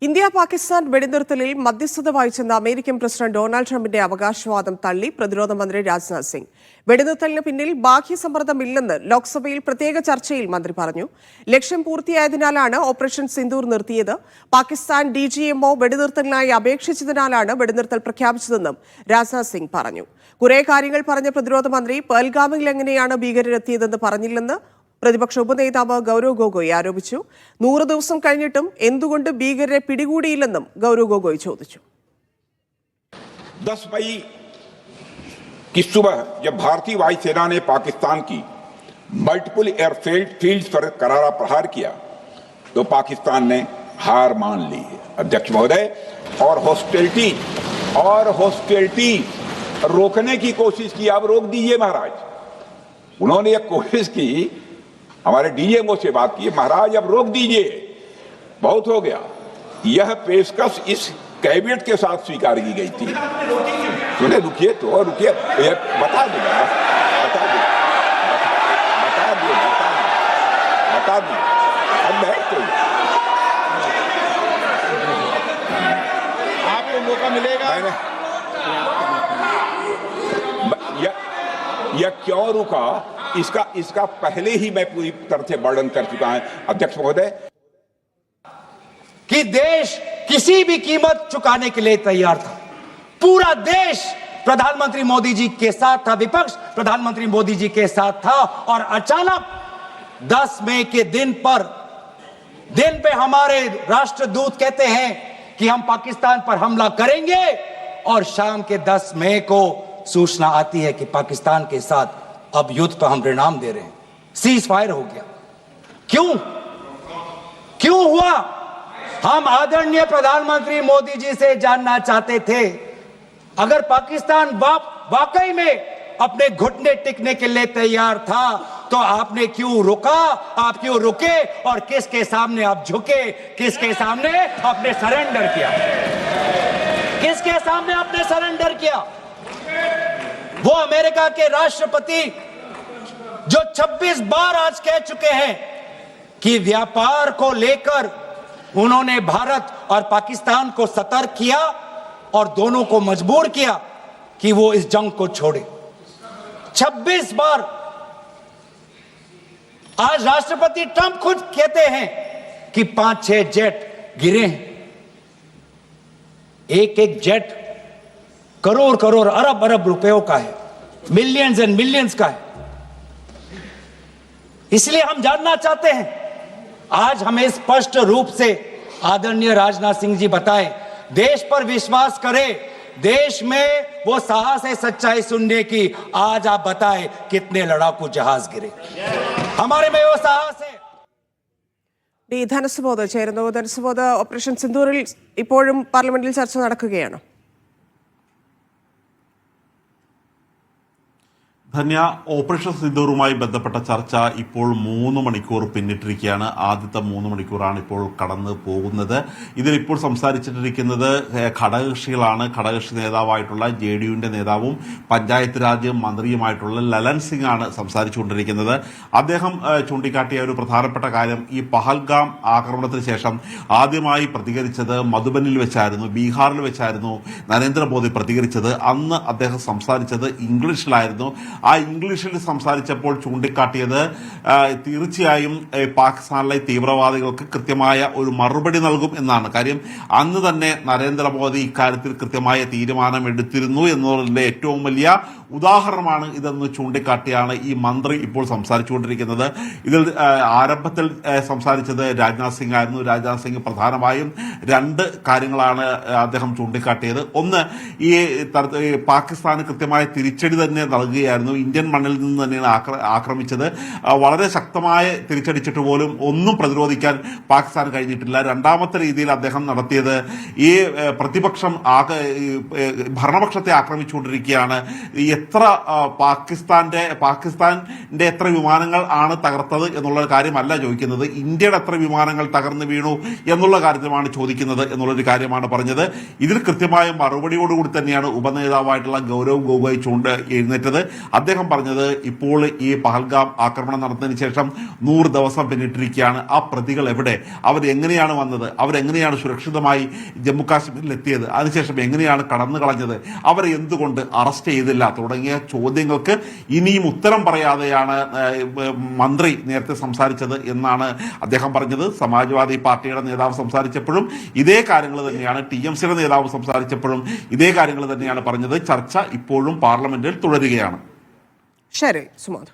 India Pakistan വെടിനിർത്തലിൽ മധ്യസ്ഥത വഹിച്ചെന്ന American president Donald ട്രംപിന്റെ അവകാശവാദം തള്ളി പ്രതിരോധ മന്ത്രി രാജ്നാഥ് സിംഗ്. വെടിനിർത്തലിന് പിന്നിൽ ബാഹ്യസമ്മർദ്ദമില്ലെന്ന് ലോക്സഭയിൽ പ്രത്യേക ചർച്ചയിൽ മന്ത്രി പറഞ്ഞു. ലക്ഷ്യം പൂർത്തിയായതിനാലാണ് ഓപ്പറേഷൻ സിന്ദൂർ നിർത്തിയത്. പാകിസ്ഥാൻ DGMO വെടിനിർത്തലിനായി അപേക്ഷിച്ചതിനാലാണ് വെടിനിർത്തൽ പ്രഖ്യാപിച്ചതെന്നും രാജ്നാഥ് സിംഗ് പറഞ്ഞു. കുറെ കാര്യങ്ങൾ പറഞ്ഞ പ്രതിരോധ മന്ത്രി പഹൽഗാമിൽ എങ്ങനെയാണ് ഭീകരരെത്തിയതെന്ന് പറഞ്ഞില്ലെന്ന് പ്രതിപക്ഷ ഉപനേതാവ് ഗൗരവ് ഗൊഗോയ് ആരോപിച്ചു. 100 ദിവസം കഴിഞ്ഞിട്ടും എന്തുകൊണ്ട് ഭീകരരെ പിടികൂടിയില്ലെന്നും ഗൗരവ് ഗൊഗോയ് ചോദിച്ചു. 10 मई की सुबह जब भारतीय वायुसेना ने पाकिस्तान की मल्टीपल एयरफील्ड पर करारा प्रहार किया तो पाकिस्तान ने हार मान ली है अध्यक्ष महोदय, और हॉस्टिलिटी रोकने की कोशिश की। अब रोक दीजिए महाराज। उन्होंने एक कोशिश की, हमारे DGMO से बात की, महाराज अब रोक दीजिए, बहुत हो गया। यह पेशकश इस कैबिनेट के साथ स्वीकार की गई थी। सुने, रुकिए बता दूंगा अब बैठ आपको मौका मिलेगा। यह क्यों रुका, इसका पहले ही मैं पूरी तरह से वर्णन कर चुका हूं अध्यक्ष महोदय कि देश किसी भी कीमत चुकाने के लिए तैयार था। पूरा देश प्रधानमंत्री मोदी जी के साथ था, विपक्ष प्रधानमंत्री मोदी जी के साथ था, और अचानक 10 मई के दिन पे हमारे राष्ट्रदूत कहते हैं कि हम पाकिस्तान पर हमला करेंगे, और शाम के 10 मई को सूचना आती है कि पाकिस्तान के साथ अब युद्ध पर हम परिणाम दे रहे हैं। सीज फायर हो गया। क्यों हुआ? हम आदरणीय प्रधानमंत्री मोदी जी से जानना चाहते थे, अगर पाकिस्तान वाकई में अपने घुटने टिकने के लिए तैयार था तो आपने क्यों रुका? आप क्यों रुके और किसके सामने आप झुके? किसके सामने आपने सरेंडर किया? किसके सामने आपने सरेंडर किया? वो अमेरिका के राष्ट्रपति जो 26 बार आज कह चुके हैं कि व्यापार को लेकर उन्होंने भारत और पाकिस्तान को सतर्क किया और दोनों को मजबूर किया कि वो इस जंग को छोड़े। 26 बार। आज राष्ट्रपति ट्रंप खुद कहते हैं कि 5-6 जेट गिरे हैं। एक जेट करोड़ अरब रुपयों का है, मिलियंस एंड मिलियंस का है। इसलिए हम जानना चाहते हैं, आज हमें स्पष्ट रूप से आदरणीय राजनाथ सिंह जी बताएं, देश पर विश्वास करें, देश में वो साहस है सच्चाई सुनने की। आज आप बताएं कितने लड़ाकू जहाज गिरे? हमारे में वो साहस है। ധനസുബോധ ചേരുന്നു. ധനസുബോധ, ഓപ്പറേഷൻ സിന്ദൂറിൽ ഇപ്പോഴും പാർലമെന്റിൽ ചർച്ച നടക്കുകയാണ്. ധന്യ, ഓപ്പറേഷൻ സിന്ദൂറുമായി ബന്ധപ്പെട്ട ചർച്ച ഇപ്പോൾ 3 മണിക്കൂർ പിന്നിട്ടിരിക്കുകയാണ്. ആദ്യത്തെ 3 മണിക്കൂറാണ് ഇപ്പോൾ കടന്നു പോകുന്നത്. ഇതിലിപ്പോൾ സംസാരിച്ചിട്ടിരിക്കുന്നത് ഘടകകക്ഷികളാണ്. ഘടകകക്ഷി നേതാവായിട്ടുള്ള JDUവിന്റെ നേതാവും പഞ്ചായത്ത് രാജ് മന്ത്രിയുമായിട്ടുള്ള ലലൻ സിംഗ് ആണ് സംസാരിച്ചുകൊണ്ടിരിക്കുന്നത്. അദ്ദേഹം ചൂണ്ടിക്കാട്ടിയ ഒരു പ്രധാനപ്പെട്ട കാര്യം, ഈ പഹൽഗാം ആക്രമണത്തിന് ശേഷം ആദ്യമായി പ്രതികരിച്ചത് മധുബനിൽ വെച്ചായിരുന്നു, ബീഹാറിൽ വെച്ചായിരുന്നു നരേന്ദ്രമോദി പ്രതികരിച്ചത്. അന്ന് അദ്ദേഹം സംസാരിച്ചത് ഇംഗ്ലീഷിലായിരുന്നു. ആ ഇംഗ്ലീഷിൽ സംസാരിച്ചപ്പോൾ ചൂണ്ടിക്കാട്ടിയത് തീർച്ചയായും പാകിസ്ഥാനിലെ തീവ്രവാദികൾക്ക് കൃത്യമായ ഒരു മറുപടി നൽകും എന്നാണ്. കാര്യം അന്ന് തന്നെ നരേന്ദ്രമോദി ഇക്കാര്യത്തിൽ കൃത്യമായ തീരുമാനം എടുത്തിരുന്നു എന്നതിന്റെ ഏറ്റവും വലിയ ഉദാഹരണമാണ് ഇതെന്ന് ചൂണ്ടിക്കാട്ടിയാണ് ഈ മന്ത്രി ഇപ്പോൾ സംസാരിച്ചുകൊണ്ടിരിക്കുന്നത്. ഇതിൽ ആരംഭത്തിൽ സംസാരിച്ചത് രാജ്നാഥ് സിംഗ് ആയിരുന്നു. രാജ്നാഥ് സിംഗ് പ്രധാനമായും 2 കാര്യങ്ങളാണ് അദ്ദേഹം ചൂണ്ടിക്കാട്ടിയത്. ഒന്ന്, ഈ പാകിസ്ഥാന് കൃത്യമായ തിരിച്ചടി തന്നെ നൽകുകയായിരുന്നു. ഇന്ത്യൻ മണ്ണിൽ നിന്ന് തന്നെയാണ് ആക്രമിച്ചത്. വളരെ ശക്തമായ തിരിച്ചടിച്ചിട്ട് പോലും ഒന്നും പ്രതിരോധിക്കാൻ പാകിസ്ഥാൻ കഴിഞ്ഞിട്ടില്ല. രണ്ടാമത്തെ രീതിയിൽ അദ്ദേഹം നടത്തിയത്, ഈ പ്രതിപക്ഷം ഭരണപക്ഷത്തെ ആക്രമിച്ചുകൊണ്ടിരിക്കുകയാണ്. എത്ര പാകിസ്ഥാന്റെ എത്ര വിമാനങ്ങൾ ആണ് തകർത്തത് എന്നുള്ള കാര്യമല്ല ചോദിക്കുന്നത്, ഇന്ത്യയുടെ എത്ര വിമാനങ്ങൾ തകർന്നു വീണു എന്നുള്ള കാര്യമാണ് ചോദിക്കുന്നത് എന്നുള്ളൊരു കാര്യമാണ് പറഞ്ഞത്. ഇതിൽ കൃത്യമായ മറുപടിയോടുകൂടി തന്നെയാണ് ഉപനേതാവായിട്ടുള്ള ഗൗരവ് ഗൊഗോയ് എഴുന്നേറ്റത്. അദ്ദേഹം പറഞ്ഞത് ഇപ്പോൾ ഈ പഹൽഗാം ആക്രമണം നടന്നതിന് ശേഷം 100 ദിവസം പിന്നിട്ടിരിക്കുകയാണ്. ആ പ്രതികൾ എവിടെ, അവരെങ്ങനെയാണ് വന്നത്, അവരെങ്ങനെയാണ് സുരക്ഷിതമായി ജമ്മു കാശ്മീരിൽ എത്തിയത്, അതിനുശേഷം എങ്ങനെയാണ് കടന്നു കളഞ്ഞത്, അവരെ എന്തുകൊണ്ട് അറസ്റ്റ് ചെയ്തില്ല തുടങ്ങിയ ചോദ്യങ്ങൾക്ക് ഇനിയും ഉത്തരം പറയാതെയാണ് മന്ത്രി നേരത്തെ സംസാരിച്ചത് എന്നാണ് അദ്ദേഹം പറഞ്ഞത്. സമാജ്വാദി പാർട്ടിയുടെ നേതാവ് സംസാരിച്ചപ്പോഴും ഇതേ കാര്യങ്ങൾ തന്നെയാണ്, TMCയുടെ നേതാവ് സംസാരിച്ചപ്പോഴും ഇതേ കാര്യങ്ങൾ തന്നെയാണ് പറഞ്ഞത്. ചർച്ച ഇപ്പോഴും പാർലമെന്റിൽ തുടരുകയാണ്. ശരി സുമോദ്.